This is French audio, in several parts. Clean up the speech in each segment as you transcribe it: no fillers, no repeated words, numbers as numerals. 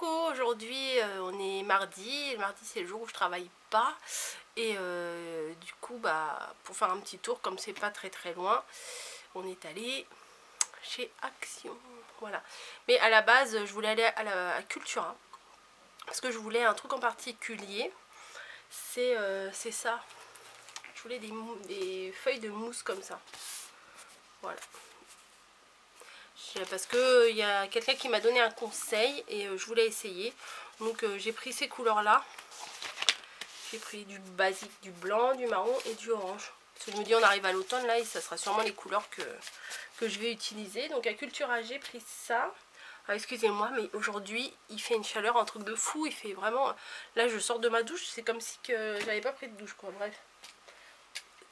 Coucou, aujourd'hui on est mardi. Le mardi c'est le jour où je travaille pas. Et du coup pour faire un petit tour, comme c'est pas très loin, on est allé chez Action. Voilà. Mais à la base je voulais aller à Cultura. Parce que je voulais un truc en particulier. C'est ça. Je voulais des feuilles de mousse comme ça. Voilà. Parce que il y a quelqu'un qui m'a donné un conseil et je voulais essayer. Donc j'ai pris ces couleurs là. J'ai pris du basique, du blanc, du marron et du orange. Parce que je me dis on arrive à l'automne là et ça sera sûrement les couleurs que je vais utiliser. Donc à Cultura j'ai pris ça. Ah, excusez-moi mais aujourd'hui il fait une chaleur, un truc de fou. Il fait vraiment... Là je sors de ma douche, c'est comme si que j'avais pas pris de douche quoi. Bref,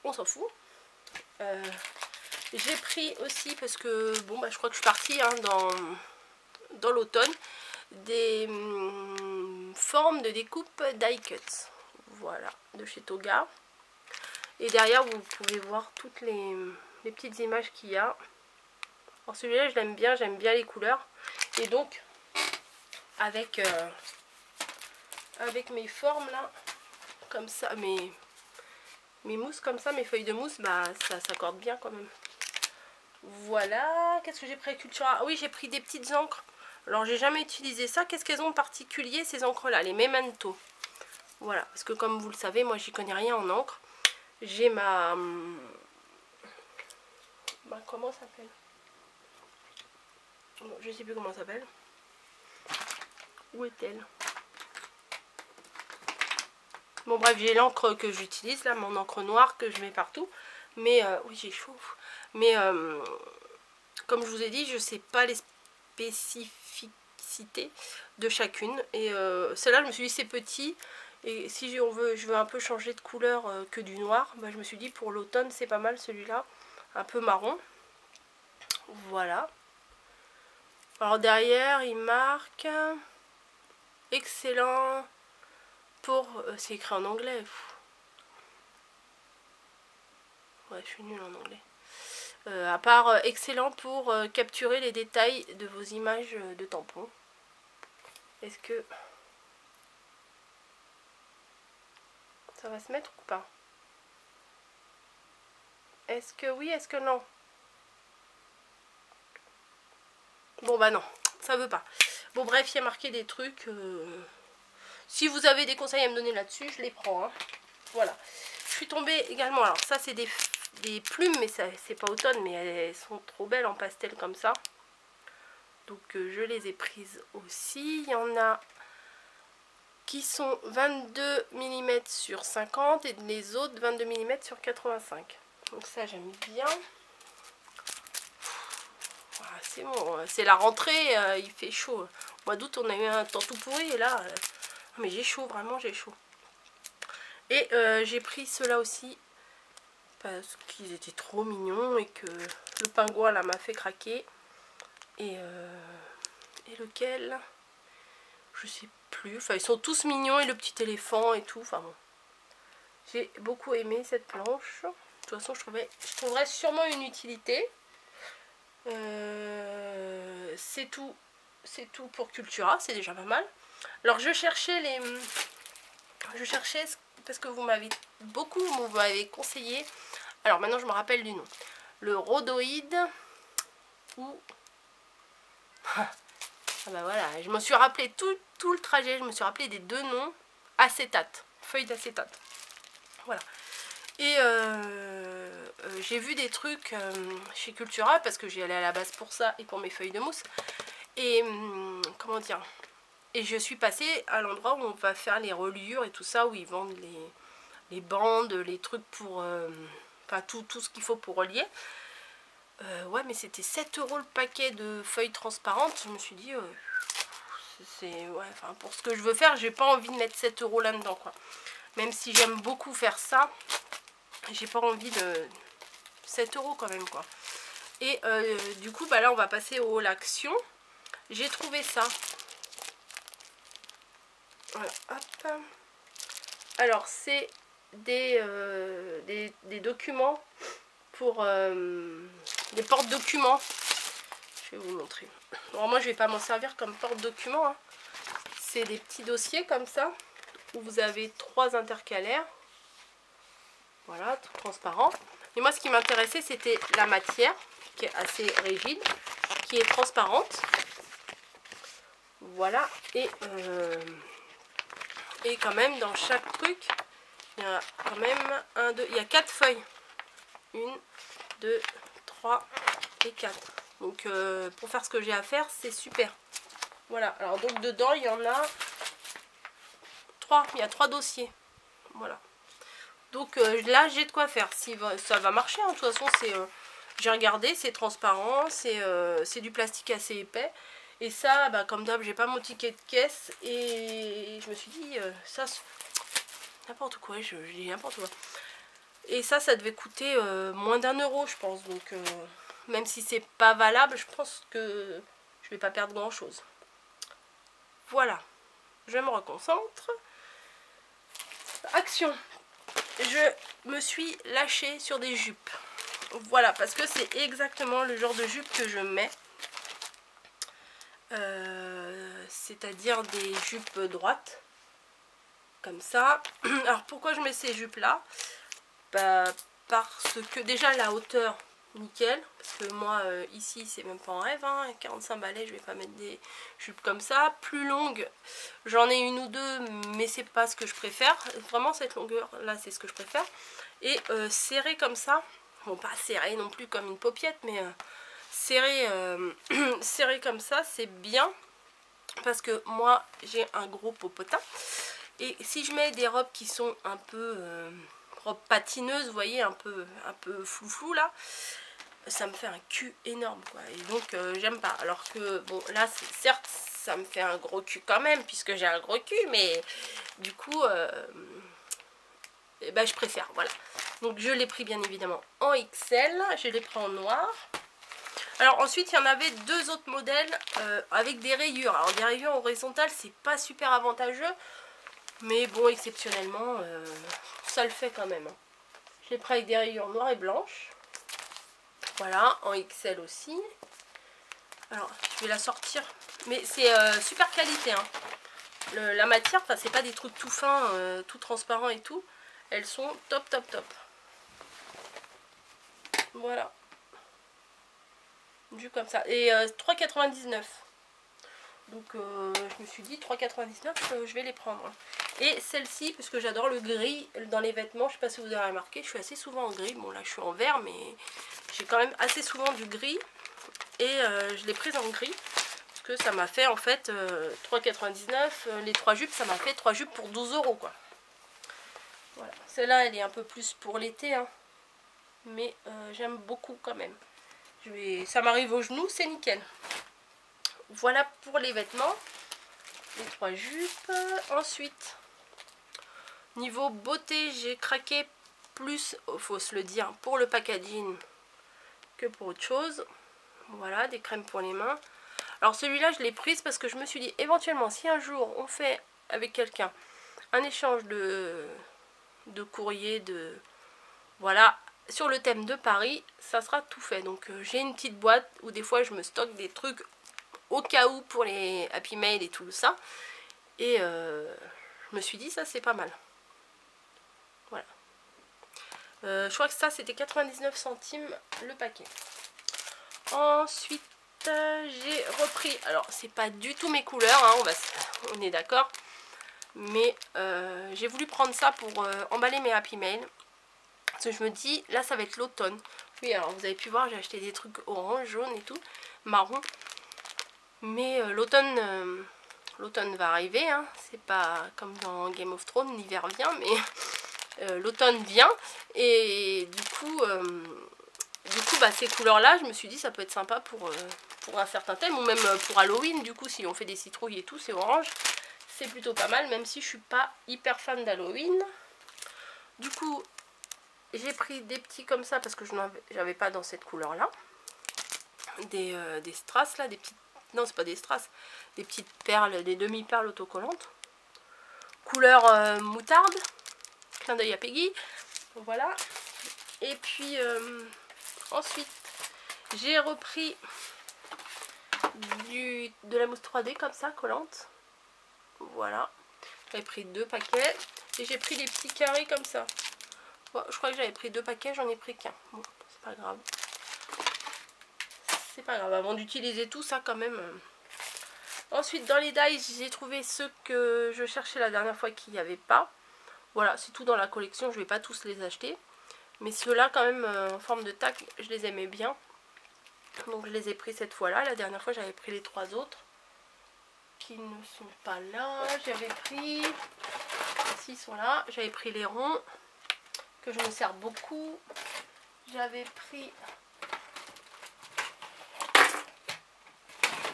on s'en fout. J'ai pris aussi parce que bon je crois que je suis partie hein, dans l'automne, des formes de découpe die cut. Voilà, de chez Toga. Et derrière vous pouvez voir toutes les petites images qu'il y a. Alors celui-là je l'aime bien, j'aime bien les couleurs. Et donc avec mes formes là, comme ça, mes mousses comme ça, mes feuilles de mousse, ça s'accorde bien quand même. Voilà, qu'est-ce que j'ai pris à Cultura? Ah oui, j'ai pris des petites encres. Alors j'ai jamais utilisé ça. Qu'est-ce qu'elles ont de particulier ces encres là? Les Memento. Voilà, parce que comme vous le savez, moi j'y connais rien en encre. J'ai ma comment ça s'appelle? Je sais plus comment ça s'appelle. Où est-elle? Bon bref, j'ai l'encre que j'utilise là, mon encre noire que je mets partout. Mais oui, j'ai chaud. Mais comme je vous ai dit, je sais pas les spécificités de chacune. Et celle-là, je me suis dit c'est petit. Et si je veux un peu changer de couleur que du noir, je me suis dit pour l'automne c'est pas mal celui-là. Un peu marron. Voilà. Alors derrière, il marque excellent pour... c'est écrit en anglais. Ouais, je suis nulle en anglais. À part excellent pour capturer les détails de vos images de tampons. Est-ce que ça va se mettre ou pas? Est-ce que oui, est-ce que non? Bon non, ça veut pas. Bon bref, il y a marqué des trucs. Si vous avez des conseils à me donner là-dessus, je les prends. Hein. Voilà. Je suis tombée également. Alors ça c'est des plumes, mais c'est pas automne, mais elles sont trop belles en pastel comme ça. Donc je les ai prises aussi. Il y en a qui sont 22 mm sur 50 et les autres 22 mm sur 85. Donc ça j'aime bien. Voilà, c'est bon, c'est la rentrée, il fait chaud. Au mois d'août on a eu un temps tout pourri et là, mais j'ai chaud, vraiment j'ai chaud. Et j'ai pris ceux-là aussi parce qu'ils étaient trop mignons et que le pingouin là m'a fait craquer. Et lequel? Je sais plus. Enfin, ils sont tous mignons et le petit éléphant et tout. Enfin bon. J'ai beaucoup aimé cette planche. De toute façon, je trouverais sûrement une utilité. C'est tout pour Cultura. C'est déjà pas mal. Alors, je cherchais parce que vous m'avez conseillé. Alors maintenant, je me rappelle du nom. Le rhodoïde ou... Ah voilà, je me suis rappelé tout le trajet, je me suis rappelé des deux noms. Acétate, feuille d'acétate. Voilà. Et j'ai vu des trucs chez Cultura parce que j'y allais à la base pour ça et pour mes feuilles de mousse. Et comment dire? Et je suis passée à l'endroit où on va faire les reliures et tout ça, où ils vendent les bandes, les trucs pour... enfin tout ce qu'il faut pour relier. Ouais, mais c'était 7 € le paquet de feuilles transparentes. Je me suis dit, ouais, enfin, pour ce que je veux faire, j'ai pas envie de mettre 7 € là-dedans, quoi. Même si j'aime beaucoup faire ça, j'ai pas envie de 7 € quand même, quoi. Et du coup, là, on va passer au haul Action. J'ai trouvé ça. Voilà, hop. Alors, c'est des documents pour des porte-documents. Je vais vous montrer. Alors moi je vais pas m'en servir comme porte-documents, hein, C'est des petits dossiers comme ça, où vous avez 3 intercalaires. Voilà, tout transparent. Et moi, ce qui m'intéressait, c'était la matière, qui est assez rigide, qui est transparente. Voilà, et quand même, dans chaque truc, il y a quand même il y a 4 feuilles. 1, 2, 3 et 4. Donc, pour faire ce que j'ai à faire, c'est super. Voilà, alors donc dedans, il y en a 3. Il y a 3 dossiers. Voilà. Donc là, j'ai de quoi faire. Si ça va marcher, hein. De toute façon, j'ai regardé, c'est transparent, c'est du plastique assez épais. Et ça, bah, comme d'hab, j'ai pas mon ticket de caisse. Et je me suis dit, ça, n'importe quoi, je dis n'importe quoi. Et ça devait coûter moins d'1 €, je pense. Donc, même si c'est pas valable, je pense que je vais pas perdre grand chose. Voilà, je me reconcentre. Action. Je me suis lâchée sur des jupes. Voilà, parce que c'est exactement le genre de jupe que je mets. C'est-à-dire des jupes droites. Comme ça. Alors pourquoi je mets ces jupes là? Bah, parce que déjà la hauteur, nickel. Parce que moi ici c'est même pas en rêve, hein, 45 balais, je vais pas mettre des jupes comme ça. Plus longue, j'en ai une ou deux, mais c'est pas ce que je préfère. Vraiment cette longueur là, c'est ce que je préfère. Et serré comme ça, bon pas serré non plus comme une paupiette, mais serré, serré comme ça, c'est bien. Parce que moi j'ai un gros popotin. Et si je mets des robes qui sont un peu robes patineuses, vous voyez, un peu flou là, ça me fait un cul énorme quoi. Et donc j'aime pas. Alors que bon là certes ça me fait un gros cul quand même, puisque j'ai un gros cul, mais du coup ben, je préfère, voilà. Donc je l'ai pris bien évidemment en XL, je l'ai pris en noir. Alors ensuite il y en avait 2 autres modèles avec des rayures. Alors des rayures horizontales, c'est pas super avantageux, mais bon, exceptionnellement ça le fait quand même. Je l'ai pris avec des rayures noires et blanches. Voilà, en XL aussi. Alors je vais la sortir, mais c'est super qualité, hein. La matière, enfin c'est pas des trucs tout fins, tout transparents et tout. Elles sont top top top. Voilà. Vu comme ça. Et 3,99. Donc je me suis dit 3,99, je vais les prendre. Et celle-ci, parce que j'adore le gris dans les vêtements, je sais pas si vous avez remarqué, je suis assez souvent en gris. Bon là je suis en vert, mais j'ai quand même assez souvent du gris. Et je l'ai prise en gris. Parce que ça m'a fait en fait 3,99. Les 3 jupes, ça m'a fait 3 jupes pour 12 € quoi. Voilà. Celle-là, elle est un peu plus pour l'été, hein. Mais j'aime beaucoup quand même. Ça m'arrive aux genoux, c'est nickel. Voilà pour les vêtements. Les 3 jupes. Ensuite, niveau beauté, j'ai craqué plus, faut se le dire, pour le packaging que pour autre chose. Voilà, des crèmes pour les mains. Alors celui-là, je l'ai prise parce que je me suis dit, éventuellement, si un jour on fait avec quelqu'un un échange de courrier, voilà, sur le thème de Paris, ça sera tout fait. Donc j'ai une petite boîte où des fois je me stocke des trucs au cas où pour les Happy Mail et tout ça. Et je me suis dit, ça c'est pas mal. Voilà. Je crois que ça c'était 99 centimes le paquet. Ensuite j'ai repris, alors c'est pas du tout mes couleurs, hein, on est d'accord. Mais j'ai voulu prendre ça pour emballer mes Happy Mail. Parce que je me dis, là ça va être l'automne. Oui, alors vous avez pu voir, j'ai acheté des trucs orange, jaune et tout, marron. Mais l'automne va arriver, hein. C'est pas comme dans Game of Thrones, l'hiver vient, mais l'automne vient. Et du coup bah, ces couleurs-là, je me suis dit, ça peut être sympa pour un certain thème, ou même pour Halloween. Du coup, si on fait des citrouilles et tout, c'est orange. C'est plutôt pas mal, même si je suis pas hyper fan d'Halloween. Du coup, j'ai pris des petits comme ça parce que je n'avais pas dans cette couleur là. Des strass là, des petites. Non, c'est pas des strass, des petites perles, des demi-perles autocollantes. Couleur moutarde. Clin d'œil à Peggy. Voilà. Et puis ensuite, j'ai repris de la mousse 3D comme ça, collante. Voilà. J'avais pris 2 paquets. Et j'ai pris des petits carrés comme ça. Bon, je crois que j'avais pris 2 paquets, j'en ai pris qu'un. Bon, c'est pas grave. C'est pas grave, avant d'utiliser tout ça quand même. Ensuite, dans les dies, j'ai trouvé ceux que je cherchais la dernière fois qu'il n'y avait pas. Voilà, c'est tout dans la collection, je vais pas tous les acheter. Mais ceux-là, quand même, en forme de tac, je les aimais bien. Donc je les ai pris cette fois-là. La dernière fois, j'avais pris les 3 autres. Qui ne sont pas là. J'avais pris... S'ils sont là. J'avais pris les ronds. Que je me sers beaucoup. J'avais pris...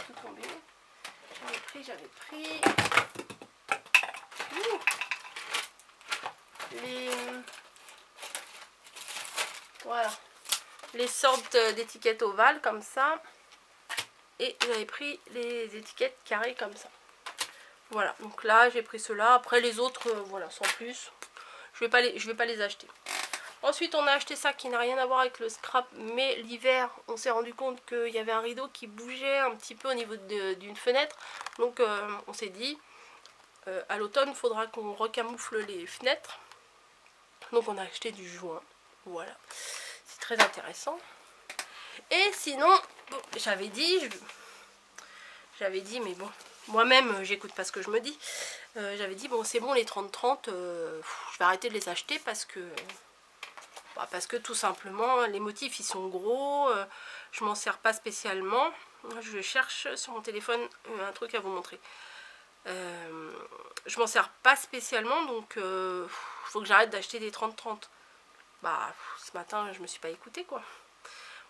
Tout tombé. J'avais pris... Ouh. Les... Voilà. Les sortes d'étiquettes ovales comme ça. Et j'avais pris les étiquettes carrées comme ça. Voilà, donc là j'ai pris ceux-là. Après les autres, voilà, sans plus. Je vais pas les acheter. Ensuite on a acheté ça qui n'a rien à voir avec le scrap. Mais l'hiver on s'est rendu compte qu'il y avait un rideau qui bougeait un petit peu au niveau d'une fenêtre. Donc on s'est dit, à l'automne il faudra qu'on recamoufle les fenêtres. Donc on a acheté du joint. Voilà, c'est très intéressant. Et sinon, bon, j'avais dit, mais bon, moi-même j'écoute pas ce que je me dis. J'avais dit, bon c'est bon les 30-30, je vais arrêter de les acheter parce que tout simplement les motifs ils sont gros, je m'en sers pas spécialement. Je cherche sur mon téléphone un truc à vous montrer. Je m'en sers pas spécialement, donc faut que j'arrête d'acheter des 30-30. Bah ce matin je me suis pas écoutée quoi.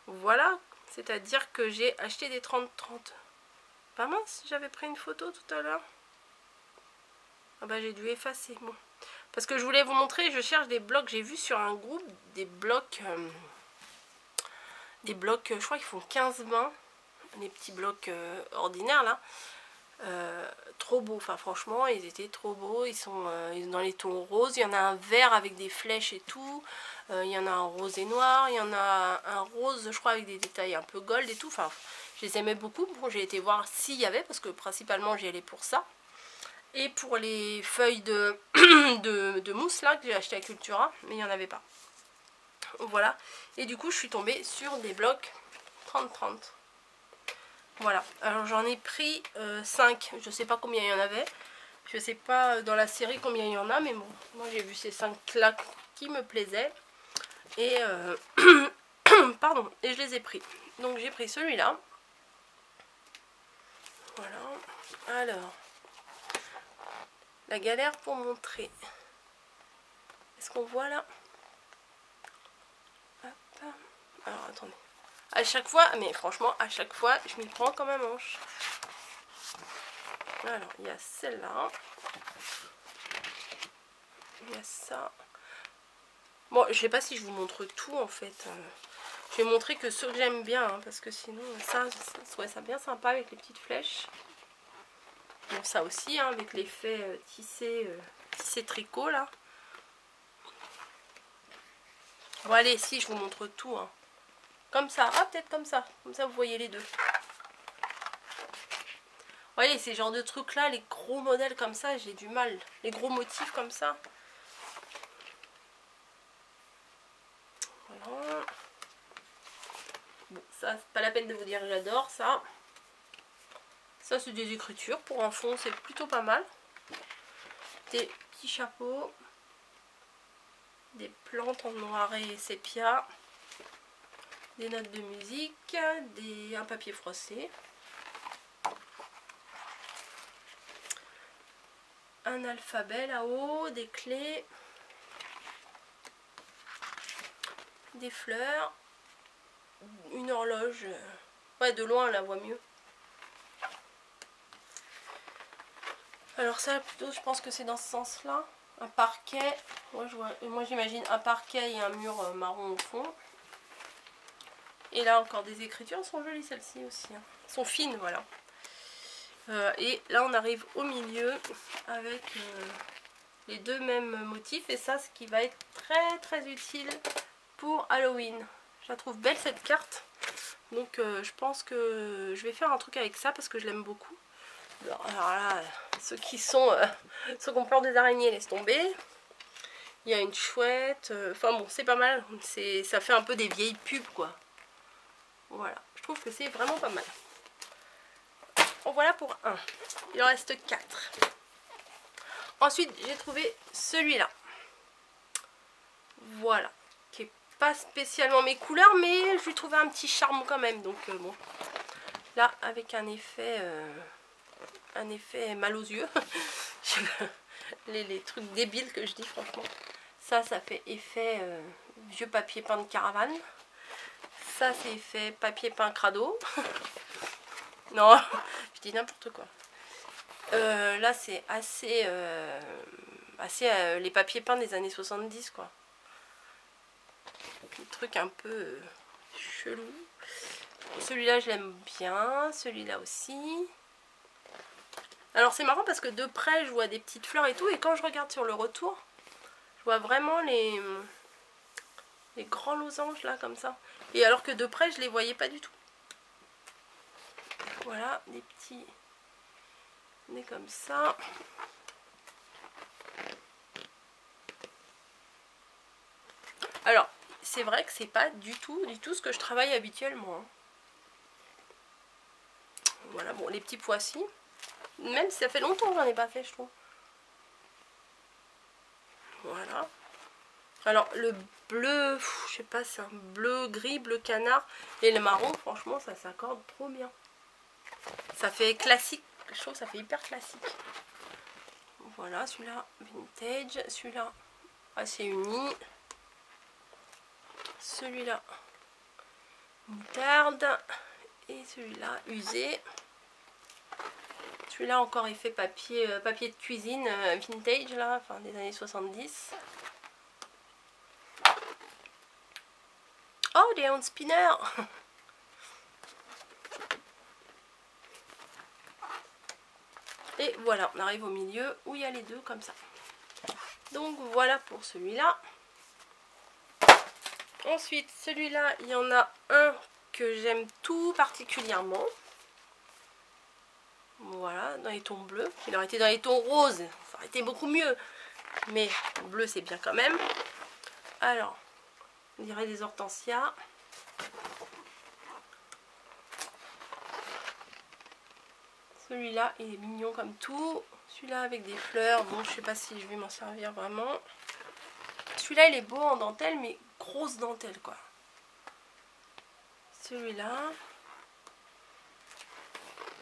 Voilà, c'est-à-dire que j'ai acheté des 30-30. Pas mince, j'avais pris une photo tout à l'heure. Ah bah j'ai dû effacer, bon. Parce que je voulais vous montrer, je cherche des blocs, j'ai vu sur un groupe des blocs, je crois qu'ils font 15-20, les petits blocs ordinaires là. Trop beaux, enfin franchement ils étaient trop beaux, ils sont dans les tons roses, il y en a un vert avec des flèches et tout, il y en a un rose et noir, il y en a un rose je crois avec des détails un peu gold et tout, enfin je les aimais beaucoup. Bon j'ai été voir s'il y avait parce que principalement j'y allais pour ça. Et pour les feuilles de, de mousse là que j'ai acheté à Cultura, mais il n'y en avait pas. Voilà, et du coup je suis tombée sur des blocs 30-30. Voilà, alors j'en ai pris 5, je sais pas combien il y en avait, je sais pas dans la série combien il y en a, mais bon, moi j'ai vu ces 5 là qui me plaisaient, et pardon, et je les ai pris. Donc j'ai pris celui-là, voilà, alors, la galère pour montrer, est-ce qu'on voit là? Hop. Alors attendez. À chaque fois, mais franchement, à chaque fois, je m'y prends comme un manche. Alors, il y a celle-là. Il y a ça. Bon, je sais pas si je vous montre tout, en fait. Je vais montrer que ceux que j'aime bien, hein, parce que sinon, ça, je trouvais ça bien sympa avec les petites flèches. Bon, ça aussi, hein, avec l'effet tissé tricot, là. Bon, allez, si, je vous montre tout, hein. Comme ça, ah peut-être comme ça vous voyez les deux. Vous voyez ces genres de trucs là, les gros modèles comme ça, j'ai du mal. Les gros motifs comme ça. Voilà. Bon, ça c'est pas la peine de vous dire, j'adore ça. Ça c'est des écritures, pour un fond c'est plutôt pas mal. Des petits chapeaux. Des plantes en noiré et sépia. Des notes de musique, un papier froissé, un alphabet là-haut, des clés, des fleurs, une horloge, ouais de loin on la voit mieux. Alors ça plutôt je pense que c'est dans ce sens là, un parquet, moi j'imagine un parquet et un mur marron au fond. Et là encore des écritures, elles sont jolies celles-ci aussi, hein. Elles sont fines, voilà. Et là on arrive au milieu avec les deux mêmes motifs. Et ça, ce qui va être très très utile pour Halloween. Je la trouve belle cette carte. Donc je pense que je vais faire un truc avec ça parce que je l'aime beaucoup. Alors là, ceux qui ont peur des araignées, laisse tomber. Il y a une chouette. Enfin bon, c'est pas mal. Ça fait un peu des vieilles pubs, quoi. Voilà. Je trouve que c'est vraiment pas mal. Bon, voilà pour un. Il en reste 4. Ensuite, j'ai trouvé celui-là. Voilà. Qui est pas spécialement mes couleurs, mais je lui trouvais un petit charme quand même. Donc bon. Là, avec un effet mal aux yeux. les trucs débiles que je dis, franchement. Ça fait effet vieux papier peint de caravane. Ça, c'est effet papier peint crado. Non, je dis n'importe quoi. Là, c'est assez les papiers peints des années 70, quoi. Des trucs un peu chelou. Celui-là, je l'aime bien. Celui-là aussi. Alors, c'est marrant parce que de près, je vois des petites fleurs et tout. Et quand je regarde sur le retour, je vois vraiment les grands losanges, là, comme ça. Et alors que de près, je les voyais pas du tout. Voilà, des petits nez comme ça. Alors, c'est vrai que c'est pas du tout ce que je travaille habituellement. Voilà, bon, les petits pois-ci. Même si ça fait longtemps que j'en ai pas fait, je trouve. Voilà. Alors, le bleu, je sais pas, c'est un bleu gris, bleu canard. Et le marron, franchement, ça s'accorde trop bien. Ça fait classique. Je trouve que ça fait hyper classique. Voilà, celui-là, vintage. Celui-là, assez uni. Celui-là, moutarde. Et celui-là, usé. Celui-là, encore effet papier de cuisine vintage, là, enfin des années 70. Oh, des hand spinners. Et voilà, on arrive au milieu où il y a les deux comme ça. Donc voilà pour celui-là. Ensuite, celui-là, il y en a un que j'aime tout particulièrement. Voilà, dans les tons bleus. Il aurait été dans les tons roses, ça aurait été beaucoup mieux. Mais bleu, c'est bien quand même. Alors, on dirait des hortensias. Celui-là, il est mignon comme tout. Celui-là avec des fleurs, bon, je sais pas si je vais m'en servir vraiment. Celui-là, il est beau en dentelle, mais grosse dentelle, quoi. Celui-là.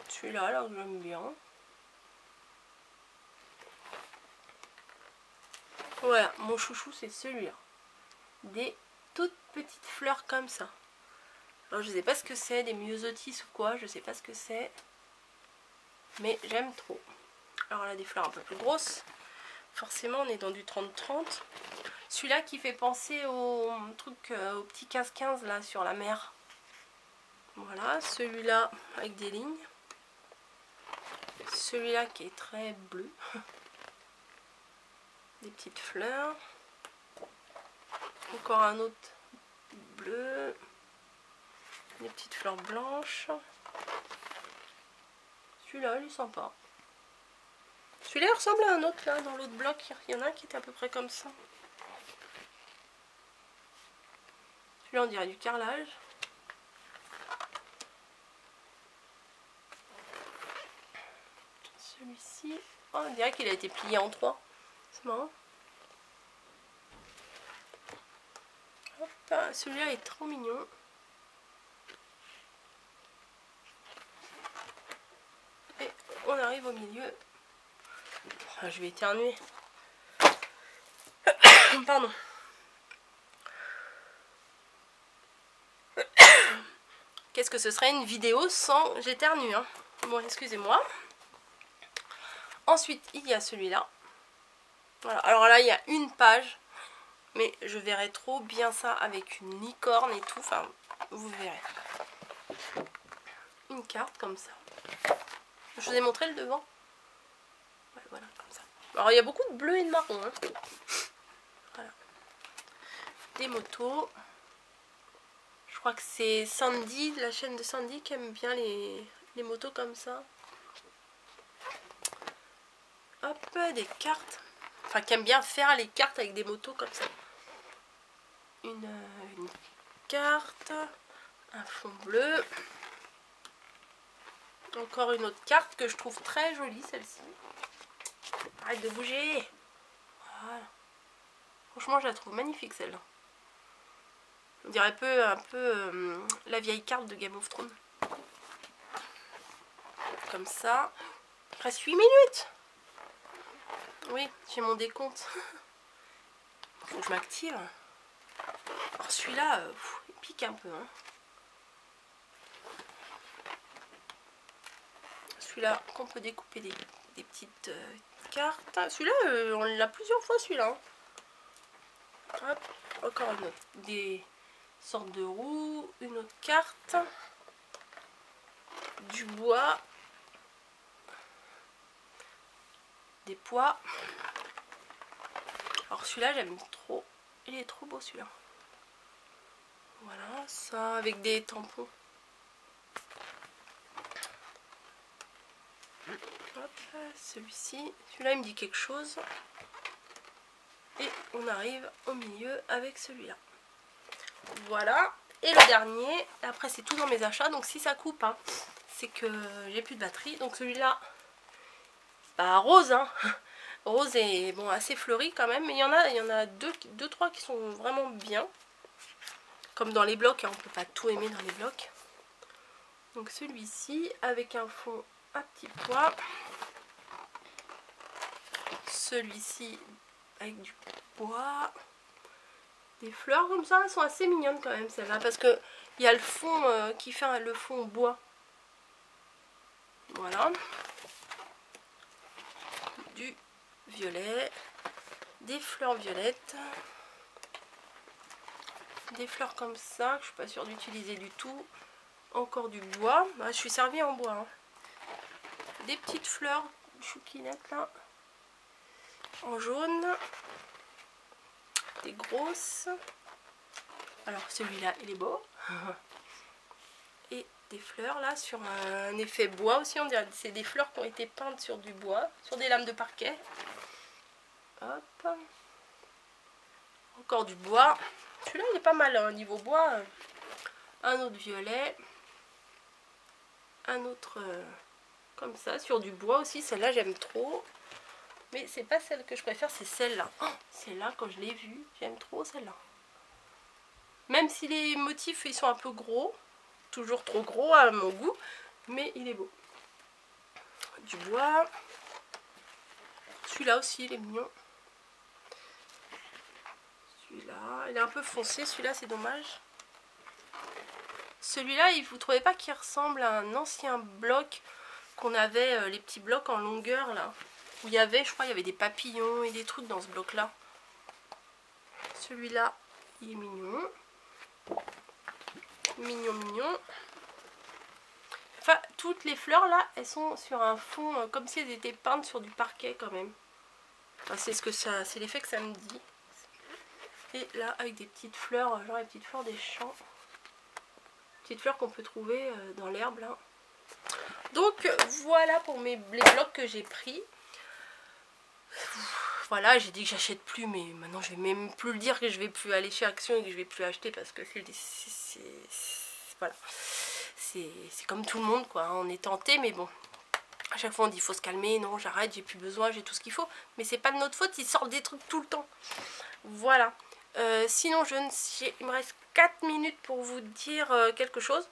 Celui-là, là, j'aime bien. Voilà, mon chouchou, c'est celui-là. Des toutes petites fleurs comme ça. Alors, je sais pas ce que c'est, des myosotis ou quoi, je sais pas ce que c'est. Mais j'aime trop. Alors là, des fleurs un peu plus grosses. Forcément, on est dans du 30-30. Celui-là qui fait penser au truc, au petit 15-15 là sur la mer. Voilà, celui-là avec des lignes. Celui-là qui est très bleu. Des petites fleurs. Encore un autre bleu. Des petites fleurs blanches. Celui-là, il est sympa. Celui-là, il ressemble à un autre là, dans l'autre bloc. Il y en a un qui était à peu près comme ça. Celui-là, on dirait du carrelage. Celui-ci, oh, on dirait qu'il a été plié en 3. C'est marrant. Celui-là est trop mignon. Et on arrive au milieu. Oh, je vais éternuer. Pardon. Qu'est-ce que ce serait une vidéo sans j'éternue, hein? Bon, excusez-moi. Ensuite, il y a celui-là. Voilà. Alors là, il y a une page. Mais je verrai trop bien ça avec une licorne et tout. Enfin, vous verrez. Une carte comme ça. Je vous ai montré le devant. Ouais, voilà, comme ça. Alors, il y a beaucoup de bleu et de marron. Hein. Voilà. Des motos. Je crois que c'est Sandy, la chaîne de Sandy, qui aime bien les motos comme ça. des cartes. Enfin, qui aime bien faire les cartes avec des motos comme ça. Une carte, un fond bleu. Encore une autre carte que je trouve très jolie, celle-ci. Arrête de bouger. Voilà. Franchement, je la trouve magnifique, celle-là. On dirait un peu la vieille carte de Game of Thrones. Comme ça. Il reste 8 minutes. Oui, j'ai mon décompte. Faut que je m'active. Alors celui-là, il pique un peu. Hein. Celui-là, qu'on peut découper des petites cartes. Celui-là, on l'a plusieurs fois, celui-là. Hop, encore une autre. Des sortes de roues. Une autre carte. Du bois. Des pois. Alors celui-là, j'aime trop. Il est trop beau, celui-là. Voilà, ça avec des tampons. Hop, celui-ci. Celui-là, il me dit quelque chose. Et on arrive au milieu avec celui-là. Voilà. Et le dernier, après c'est tout dans mes achats. Donc si ça coupe, hein, c'est que j'ai plus de batterie. Donc celui-là, bah rose, hein. Rose est bon, assez fleuri quand même. Mais il y en a deux, trois qui sont vraiment bien. Comme dans les blocs, hein, on peut pas tout aimer dans les blocs. Donc celui-ci avec un fond à petits pois. Celui-ci avec du bois. Des fleurs comme ça, elles sont assez mignonnes quand même celles-là. Parce que il y a le fond qui fait le fond bois. Voilà. Du violet. Des fleurs violettes. Des fleurs comme ça, que je suis pas sûre d'utiliser du tout. Encore du bois. Ah, je suis servie en bois. Hein. Des petites fleurs chouquinettes là. En jaune. Des grosses. Alors celui-là, il est beau. Et des fleurs là sur un effet bois aussi. On dirait c'est des fleurs qui ont été peintes sur du bois. Sur des lames de parquet. Hop. Encore du bois. Celui-là, il est pas mal hein, niveau bois. Un autre violet. Un autre comme ça, sur du bois aussi. Celle-là, j'aime trop. Mais c'est pas celle que je préfère, c'est celle-là. Oh, celle-là, quand je l'ai vue, j'aime trop celle-là. Même si les motifs, ils sont un peu gros. Toujours trop gros à mon goût. Mais il est beau. Du bois. Celui-là aussi, il est mignon. Celui-là, il est un peu foncé. Celui-là, c'est dommage. Celui-là, vous trouvez pas qu'il ressemble à un ancien bloc qu'on avait, les petits blocs en longueur là, où il y avait, je crois, il y avait des papillons et des trucs dans ce bloc-là. Celui-là, il est mignon. Mignon, mignon. Enfin, toutes les fleurs là, elles sont sur un fond comme si elles étaient peintes sur du parquet quand même. Enfin, c'est ce que ça, c'est l'effet que ça me dit. Et là, avec des petites fleurs, genre les petites fleurs des champs. Petites fleurs qu'on peut trouver dans l'herbe là. Donc voilà pour les blocs que j'ai pris. Voilà, j'ai dit que j'achète plus, mais maintenant je vais même plus le dire que je vais plus aller chez Action et que je vais plus acheter parce que voilà. C'est comme tout le monde quoi, on est tenté, mais bon. À chaque fois on dit il faut se calmer, non j'arrête, j'ai plus besoin, j'ai tout ce qu'il faut. Mais c'est pas de notre faute, ils sortent des trucs tout le temps. Voilà. Sinon il me reste 4 minutes pour vous dire quelque chose.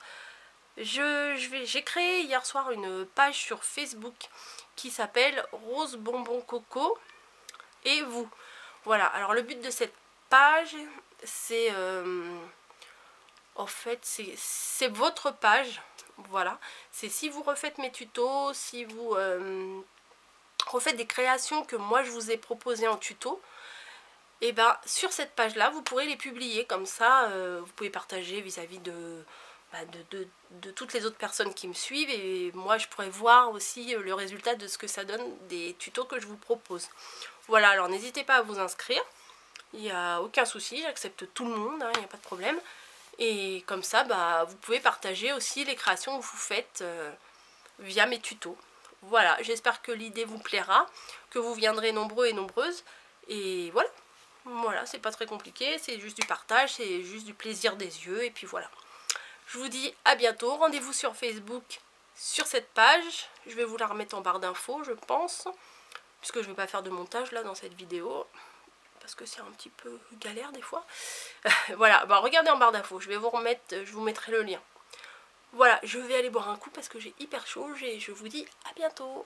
J'ai créé hier soir une page sur Facebook qui s'appelle Rose Bonbon Coco et vous. Voilà, alors le but de cette page, c'est en fait c'est votre page. Voilà, c'est si vous refaites mes tutos, si vous refaites des créations que moi je vous ai proposées en tuto. Et ben sur cette page là vous pourrez les publier comme ça, vous pouvez partager vis-à-vis de toutes les autres personnes qui me suivent et moi je pourrais voir aussi le résultat de ce que ça donne des tutos que je vous propose. Voilà, alors n'hésitez pas à vous inscrire, il n'y a aucun souci, j'accepte tout le monde, hein, il n'y a pas de problème. Et comme ça, bah, vous pouvez partager aussi les créations que vous faites via mes tutos. Voilà, j'espère que l'idée vous plaira, que vous viendrez nombreux et nombreuses. Et voilà, voilà, c'est pas très compliqué, c'est juste du partage, c'est juste du plaisir des yeux. Et puis voilà, je vous dis à bientôt, rendez-vous sur Facebook, sur cette page. Je vais vous la remettre en barre d'infos, je pense, puisque je vais pas faire de montage là dans cette vidéo, parce que c'est un petit peu galère des fois. Voilà, bah regardez en barre d'infos, je vais vous remettre, je vous mettrai le lien. Voilà, je vais aller boire un coup parce que j'ai hyper chaud et je vous dis à bientôt.